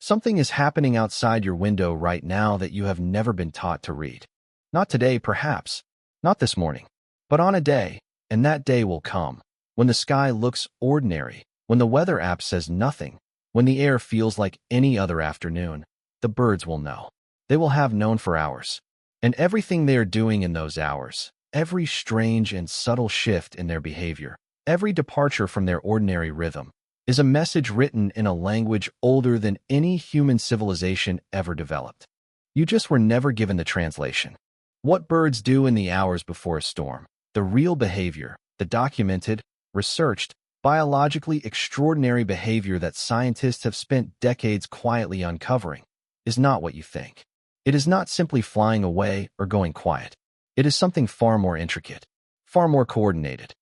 Something is happening outside your window right now that you have never been taught to read. Not today, perhaps. Not this morning. But on a day, and that day will come, when the sky looks ordinary, when the weather app says nothing, when the air feels like any other afternoon, the birds will know. They will have known for hours. And everything they are doing in those hours, every strange and subtle shift in their behavior, every departure from their ordinary rhythm, is a message written in a language older than any human civilization ever developed. You just were never given the translation. What birds do in the hours before a storm, the real behavior, the documented, researched, biologically extraordinary behavior that scientists have spent decades quietly uncovering, is not what you think. It is not simply flying away or going quiet. It is something far more intricate, far more coordinated,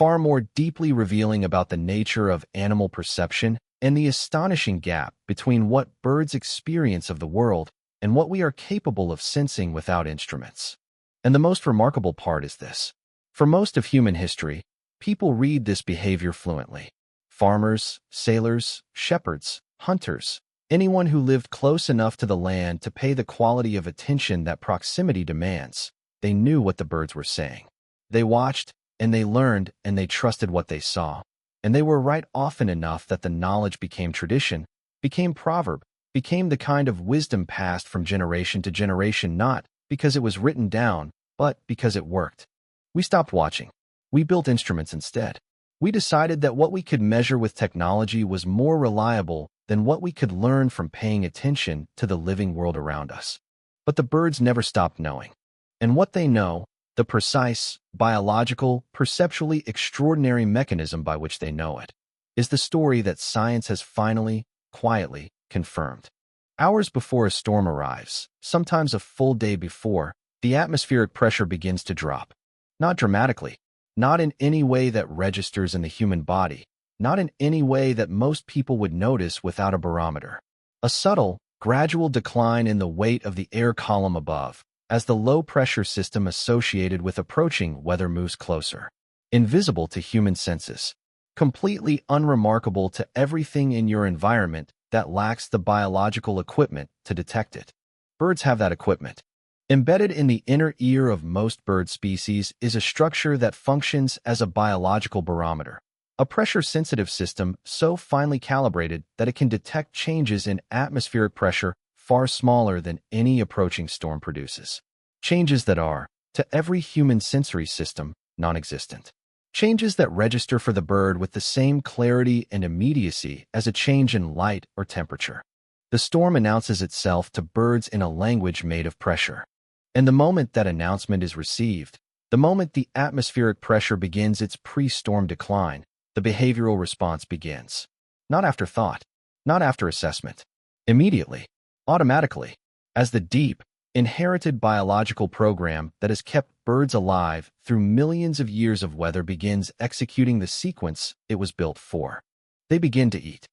far more deeply revealing about the nature of animal perception and the astonishing gap between what birds experience of the world and what we are capable of sensing without instruments. And the most remarkable part is this. For most of human history, people read this behavior fluently. Farmers, sailors, shepherds, hunters, anyone who lived close enough to the land to pay the quality of attention that proximity demands, they knew what the birds were saying. They watched, and they learned, and they trusted what they saw. And they were right often enough that the knowledge became tradition, became proverb, became the kind of wisdom passed from generation to generation, not because it was written down, but because it worked. We stopped watching. We built instruments instead. We decided that what we could measure with technology was more reliable than what we could learn from paying attention to the living world around us. But the birds never stopped knowing. And what they know, the precise, biological, perceptually extraordinary mechanism by which they know it, is the story that science has finally, quietly, confirmed. Hours before a storm arrives, sometimes a full day before, the atmospheric pressure begins to drop. Not dramatically, not in any way that registers in the human body, not in any way that most people would notice without a barometer. A subtle, gradual decline in the weight of the air column above, as the low-pressure system associated with approaching weather moves closer. Invisible to human senses. Completely unremarkable to everything in your environment that lacks the biological equipment to detect it. Birds have that equipment. Embedded in the inner ear of most bird species is a structure that functions as a biological barometer. A pressure-sensitive system so finely calibrated that it can detect changes in atmospheric pressure far smaller than any approaching storm produces. Changes that are, to every human sensory system, non-existent. Changes that register for the bird with the same clarity and immediacy as a change in light or temperature. The storm announces itself to birds in a language made of pressure. And the moment that announcement is received, the moment the atmospheric pressure begins its pre-storm decline, the behavioral response begins. Not after thought, not after assessment. Immediately, automatically, as the deep, inherited biological program that has kept birds alive through millions of years of weather begins executing the sequence it was built for. They begin to eat.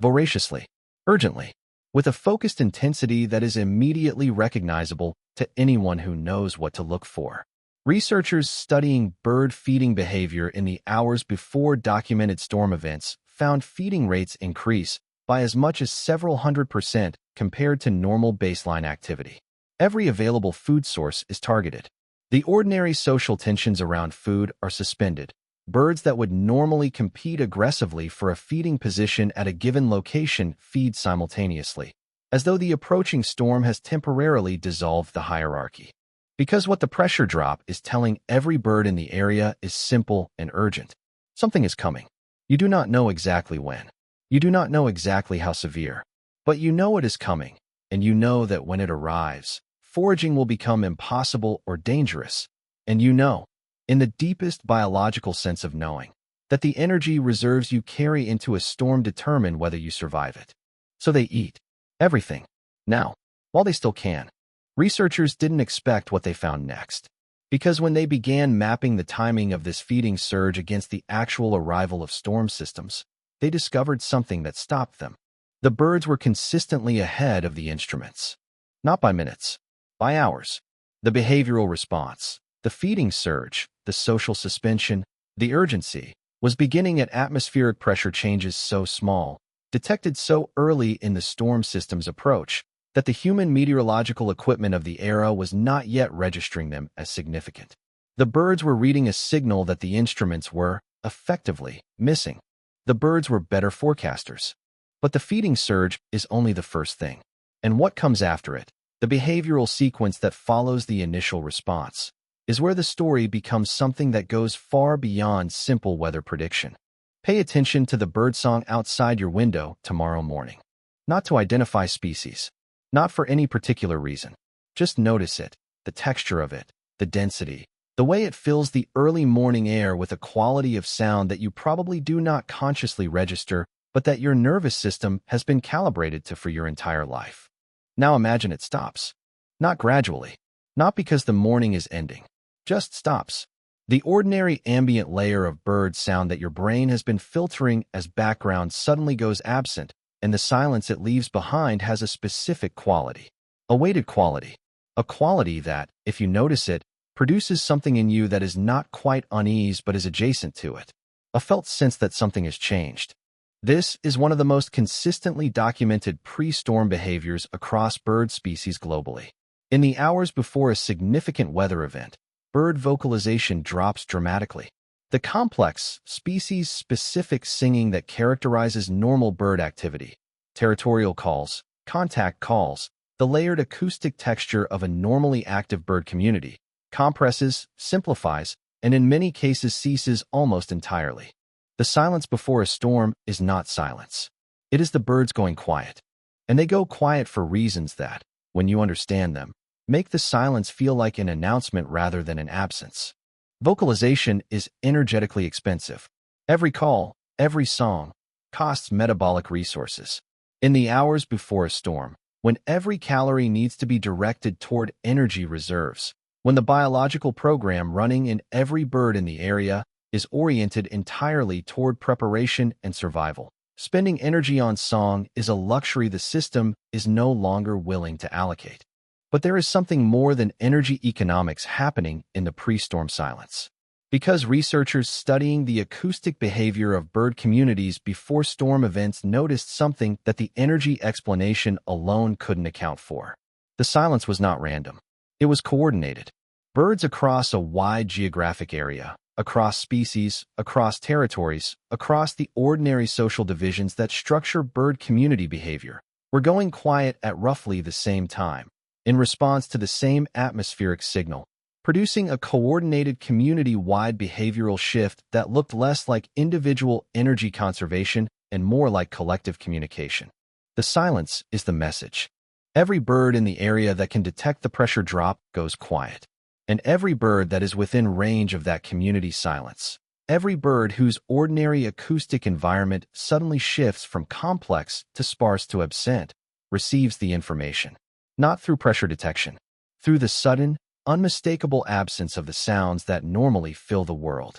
Voraciously, urgently, with a focused intensity that is immediately recognizable to anyone who knows what to look for. Researchers studying bird feeding behavior in the hours before documented storm events found feeding rates increase by as much as several 100% compared to normal baseline activity. Every available food source is targeted. The ordinary social tensions around food are suspended. Birds that would normally compete aggressively for a feeding position at a given location feed simultaneously, as though the approaching storm has temporarily dissolved the hierarchy. Because what the pressure drop is telling every bird in the area is simple and urgent. Something is coming. You do not know exactly when. You do not know exactly how severe. But you know it is coming, and you know that when it arrives, foraging will become impossible or dangerous, and you know, in the deepest biological sense of knowing, that the energy reserves you carry into a storm determine whether you survive it. So they eat. Everything. Now, while they still can. Researchers didn't expect what they found next, because when they began mapping the timing of this feeding surge against the actual arrival of storm systems, they discovered something that stopped them. The birds were consistently ahead of the instruments. Not by minutes, by hours. The behavioral response, the feeding surge, the social suspension, the urgency, was beginning at atmospheric pressure changes so small, detected so early in the storm system's approach that the human meteorological equipment of the era was not yet registering them as significant. The birds were reading a signal that the instruments were, effectively, missing. The birds were better forecasters. But the feeding surge is only the first thing. And what comes after it, the behavioral sequence that follows the initial response, is where the story becomes something that goes far beyond simple weather prediction. Pay attention to the birdsong outside your window tomorrow morning. Not to identify species. Not for any particular reason. Just notice it, the texture of it, the density, the way it fills the early morning air with a quality of sound that you probably do not consciously register, but that your nervous system has been calibrated to for your entire life. Now imagine it stops. Not gradually. Not because the morning is ending. Just stops. The ordinary ambient layer of bird sound that your brain has been filtering as background suddenly goes absent, and the silence it leaves behind has a specific quality. A weighted quality. A quality that, if you notice it, produces something in you that is not quite unease but is adjacent to it. A felt sense that something has changed. This is one of the most consistently documented pre-storm behaviors across bird species globally. In the hours before a significant weather event, bird vocalization drops dramatically. The complex, species-specific singing that characterizes normal bird activity, territorial calls, contact calls, the layered acoustic texture of a normally active bird community, compresses, simplifies, and in many cases ceases almost entirely. The silence before a storm is not silence. It is the birds going quiet. And they go quiet for reasons that, when you understand them, make the silence feel like an announcement rather than an absence. Vocalization is energetically expensive. Every call, every song, costs metabolic resources. In the hours before a storm, when every calorie needs to be directed toward energy reserves, when the biological program running in every bird in the area is oriented entirely toward preparation and survival, spending energy on song is a luxury the system is no longer willing to allocate. But there is something more than energy economics happening in the pre-storm silence. Because researchers studying the acoustic behavior of bird communities before storm events noticed something that the energy explanation alone couldn't account for. The silence was not random. It was coordinated. Birds across a wide geographic area, across species, across territories, across the ordinary social divisions that structure bird community behavior, were going quiet at roughly the same time, in response to the same atmospheric signal, producing a coordinated community-wide behavioral shift that looked less like individual energy conservation and more like collective communication. The silence is the message. Every bird in the area that can detect the pressure drop goes quiet. And every bird that is within range of that community silence, every bird whose ordinary acoustic environment suddenly shifts from complex to sparse to absent, receives the information. Not through pressure detection, through the sudden, unmistakable absence of the sounds that normally fill the world.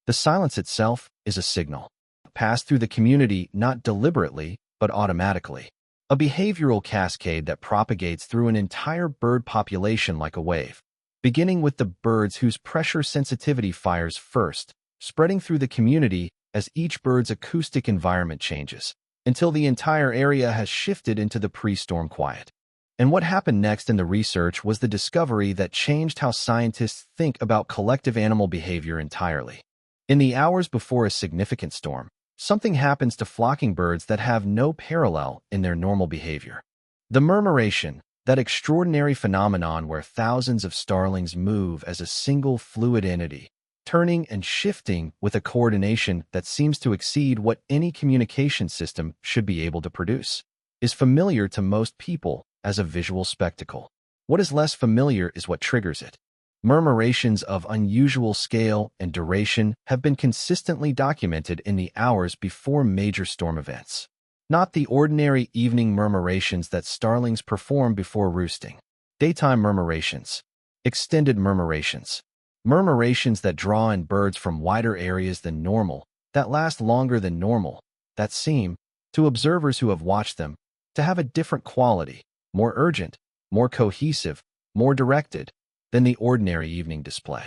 The silence itself is a signal, passed through the community not deliberately, but automatically. A behavioral cascade that propagates through an entire bird population like a wave, beginning with the birds whose pressure sensitivity fires first, spreading through the community as each bird's acoustic environment changes, until the entire area has shifted into the pre-storm quiet. And what happened next in the research was the discovery that changed how scientists think about collective animal behavior entirely. In the hours before a significant storm, something happens to flocking birds that have no parallel in their normal behavior. The murmuration, that extraordinary phenomenon where thousands of starlings move as a single fluid entity, turning and shifting with a coordination that seems to exceed what any communication system should be able to produce, is familiar to most people as a visual spectacle. What is less familiar is what triggers it. Murmurations of unusual scale and duration have been consistently documented in the hours before major storm events. Not the ordinary evening murmurations that starlings perform before roosting. Daytime murmurations. Extended murmurations. Murmurations that draw in birds from wider areas than normal, that last longer than normal, that seem, to observers who have watched them, to have a different quality, more urgent, more cohesive, more directed, than the ordinary evening display.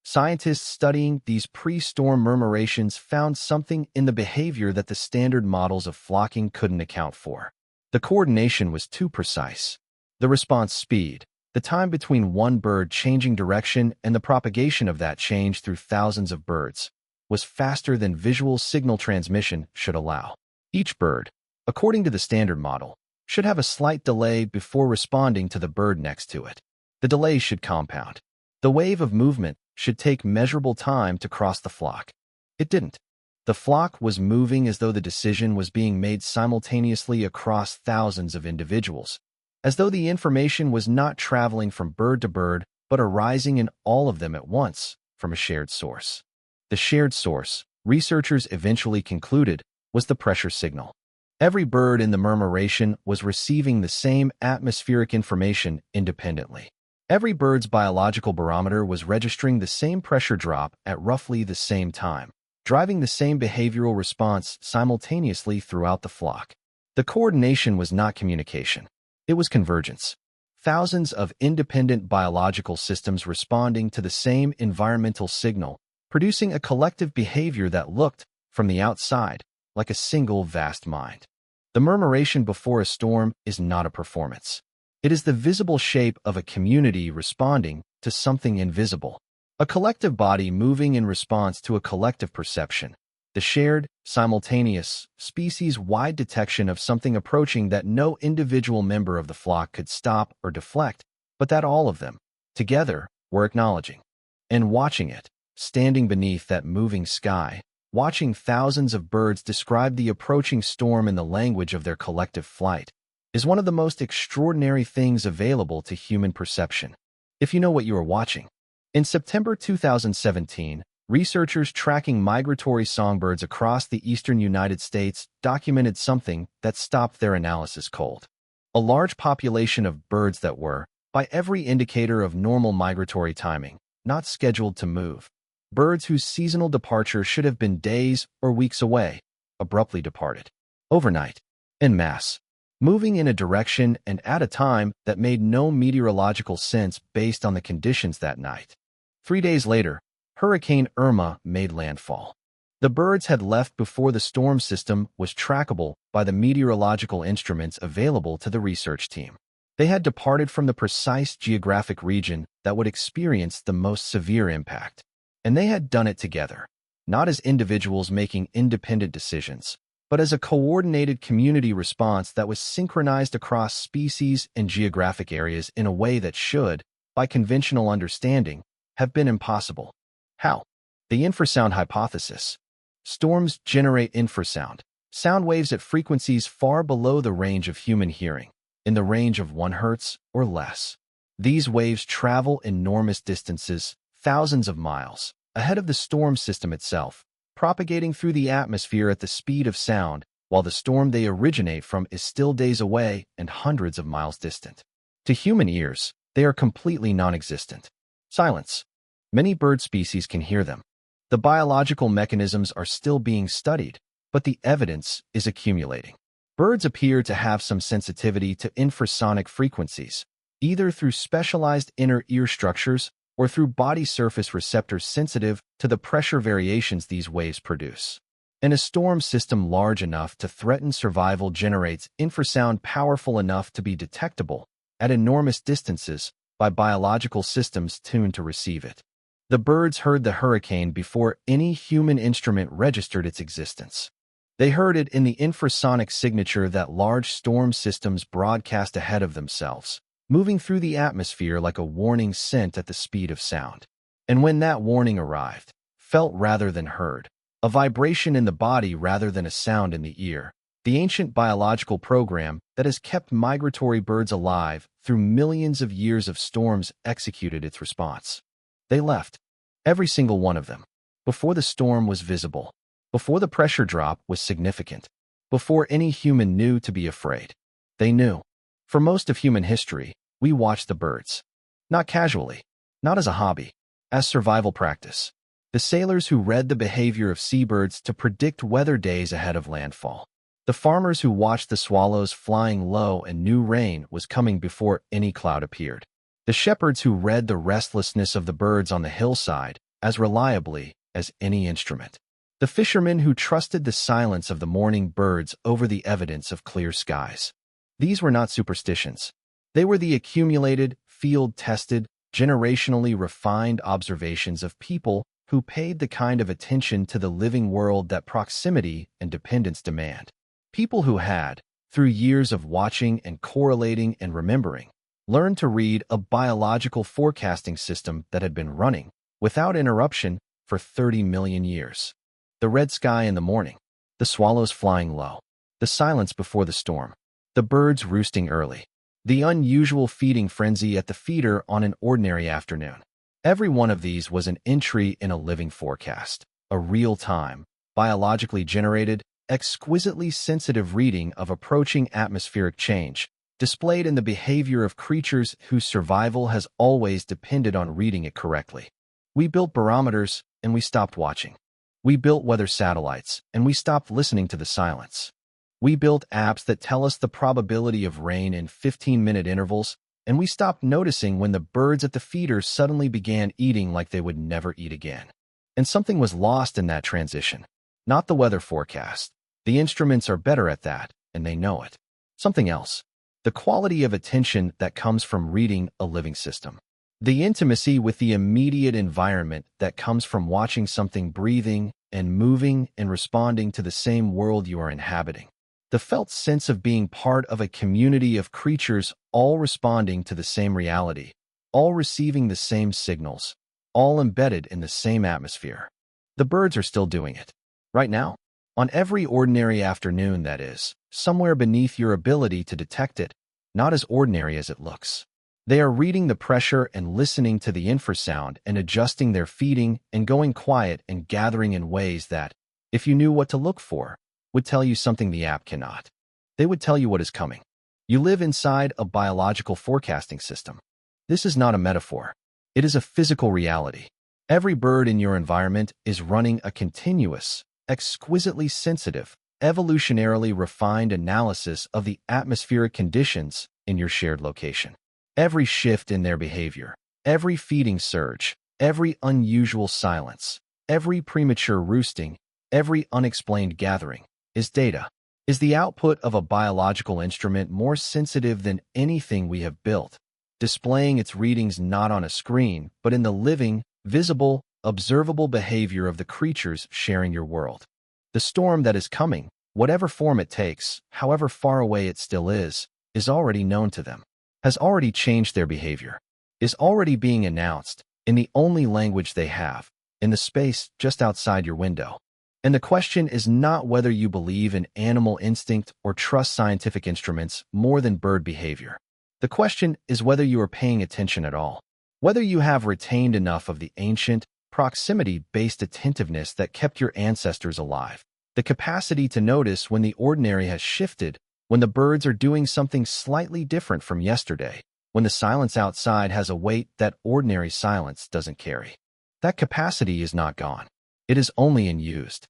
Scientists studying these pre-storm murmurations found something in the behavior that the standard models of flocking couldn't account for. The coordination was too precise. The response speed, the time between one bird changing direction and the propagation of that change through thousands of birds, was faster than visual signal transmission should allow. Each bird, according to the standard model, should have a slight delay before responding to the bird next to it. The delay should compound. The wave of movement should take measurable time to cross the flock. It didn't. The flock was moving as though the decision was being made simultaneously across thousands of individuals, as though the information was not traveling from bird to bird, but arising in all of them at once from a shared source. The shared source, researchers eventually concluded, was the pressure signal. Every bird in the murmuration was receiving the same atmospheric information independently. Every bird's biological barometer was registering the same pressure drop at roughly the same time, driving the same behavioral response simultaneously throughout the flock. The coordination was not communication. It was convergence. Thousands of independent biological systems responding to the same environmental signal, producing a collective behavior that looked, from the outside, like a single vast mind. The murmuration before a storm is not a performance. It is the visible shape of a community responding to something invisible, a collective body moving in response to a collective perception, the shared, simultaneous, species-wide detection of something approaching that no individual member of the flock could stop or deflect, but that all of them, together, were acknowledging. And watching it, standing beneath that moving sky, watching thousands of birds describe the approaching storm in the language of their collective flight, is one of the most extraordinary things available to human perception, if you know what you are watching. In September 2017, researchers tracking migratory songbirds across the eastern United States documented something that stopped their analysis cold. A large population of birds that were, by every indicator of normal migratory timing, not scheduled to move. Birds whose seasonal departure should have been days or weeks away, abruptly departed. Overnight, en masse. Moving in a direction and at a time that made no meteorological sense based on the conditions that night. 3 days later, Hurricane Irma made landfall. The birds had left before the storm system was trackable by the meteorological instruments available to the research team. They had departed from the precise geographic region that would experience the most severe impact. And they had done it together, not as individuals making independent decisions, but as a coordinated community response that was synchronized across species and geographic areas in a way that should, by conventional understanding, have been impossible. How? The infrasound hypothesis. Storms generate infrasound, sound waves at frequencies far below the range of human hearing, in the range of 1 Hz or less. These waves travel enormous distances, thousands of miles, ahead of the storm system itself, propagating through the atmosphere at the speed of sound, while the storm they originate from is still days away and hundreds of miles distant. To human ears, they are completely non-existent. Silence. Many bird species can hear them. The biological mechanisms are still being studied, but the evidence is accumulating. Birds appear to have some sensitivity to infrasonic frequencies, either through specialized inner ear structures or through body surface receptors sensitive to the pressure variations these waves produce. And a storm system large enough to threaten survival generates infrasound powerful enough to be detectable at enormous distances by biological systems tuned to receive it. The birds heard the hurricane before any human instrument registered its existence. They heard it in the infrasonic signature that large storm systems broadcast ahead of themselves, moving through the atmosphere like a warning sent at the speed of sound. And when that warning arrived, felt rather than heard, a vibration in the body rather than a sound in the ear, the ancient biological program that has kept migratory birds alive through millions of years of storms executed its response. They left, every single one of them, before the storm was visible, before the pressure drop was significant, before any human knew to be afraid. They knew. For most of human history, we watched the birds. Not casually, not as a hobby, as survival practice. The sailors who read the behavior of seabirds to predict weather days ahead of landfall. The farmers who watched the swallows flying low and knew rain was coming before any cloud appeared. The shepherds who read the restlessness of the birds on the hillside as reliably as any instrument. The fishermen who trusted the silence of the morning birds over the evidence of clear skies. These were not superstitions. They were the accumulated, field-tested, generationally refined observations of people who paid the kind of attention to the living world that proximity and dependence demand. People who had, through years of watching and correlating and remembering, learned to read a biological forecasting system that had been running, without interruption, for 30 million years. The red sky in the morning, the swallows flying low, the silence before the storm, the birds roosting early, the unusual feeding frenzy at the feeder on an ordinary afternoon. Every one of these was an entry in a living forecast, a real-time, biologically generated, exquisitely sensitive reading of approaching atmospheric change, displayed in the behavior of creatures whose survival has always depended on reading it correctly. We built barometers, and we stopped watching. We built weather satellites, and we stopped listening to the silence. We built apps that tell us the probability of rain in 15-minute intervals, and we stopped noticing when the birds at the feeders suddenly began eating like they would never eat again. And something was lost in that transition. Not the weather forecast. The instruments are better at that, and they know it. Something else. The quality of attention that comes from reading a living system. The intimacy with the immediate environment that comes from watching something breathing and moving and responding to the same world you are inhabiting. The felt sense of being part of a community of creatures all responding to the same reality, all receiving the same signals, all embedded in the same atmosphere. The birds are still doing it. Right now. On every ordinary afternoon, that is, somewhere beneath your ability to detect it, not as ordinary as it looks. They are reading the pressure and listening to the infrasound and adjusting their feeding and going quiet and gathering in ways that, if you knew what to look for, would tell you something the app cannot. They would tell you what is coming. You live inside a biological forecasting system. This is not a metaphor. It is a physical reality. Every bird in your environment is running a continuous, exquisitely sensitive, evolutionarily refined analysis of the atmospheric conditions in your shared location. Every shift in their behavior, every feeding surge, every unusual silence, every premature roosting, every unexplained gathering, is data, is the output of a biological instrument more sensitive than anything we have built, displaying its readings not on a screen, but in the living, visible, observable behavior of the creatures sharing your world. The storm that is coming, whatever form it takes, however far away it still is already known to them, has already changed their behavior, is already being announced, in the only language they have, in the space just outside your window. And the question is not whether you believe in animal instinct or trust scientific instruments more than bird behavior. The question is whether you are paying attention at all, whether you have retained enough of the ancient, proximity-based attentiveness that kept your ancestors alive, the capacity to notice when the ordinary has shifted, when the birds are doing something slightly different from yesterday, when the silence outside has a weight that ordinary silence doesn't carry. That capacity is not gone. It is only unused.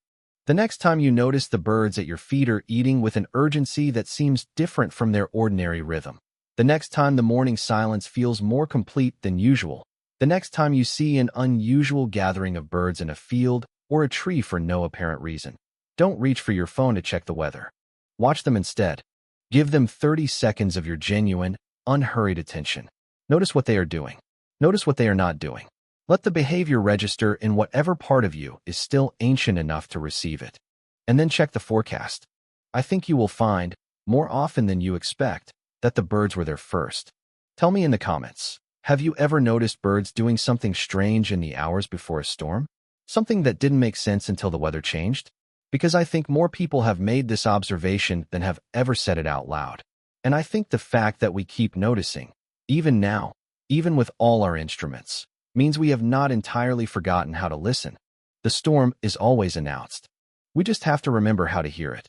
The next time you notice the birds at your feeder eating with an urgency that seems different from their ordinary rhythm, the next time the morning silence feels more complete than usual, the next time you see an unusual gathering of birds in a field or a tree for no apparent reason, don't reach for your phone to check the weather. Watch them instead. Give them 30 seconds of your genuine, unhurried attention. Notice what they are doing. Notice what they are not doing. Let the behavior register in whatever part of you is still ancient enough to receive it. And then check the forecast. I think you will find, more often than you expect, that the birds were there first. Tell me in the comments, have you ever noticed birds doing something strange in the hours before a storm? Something that didn't make sense until the weather changed? Because I think more people have made this observation than have ever said it out loud. And I think the fact that we keep noticing, even now, even with all our instruments, means we have not entirely forgotten how to listen. The storm is always announced. We just have to remember how to hear it.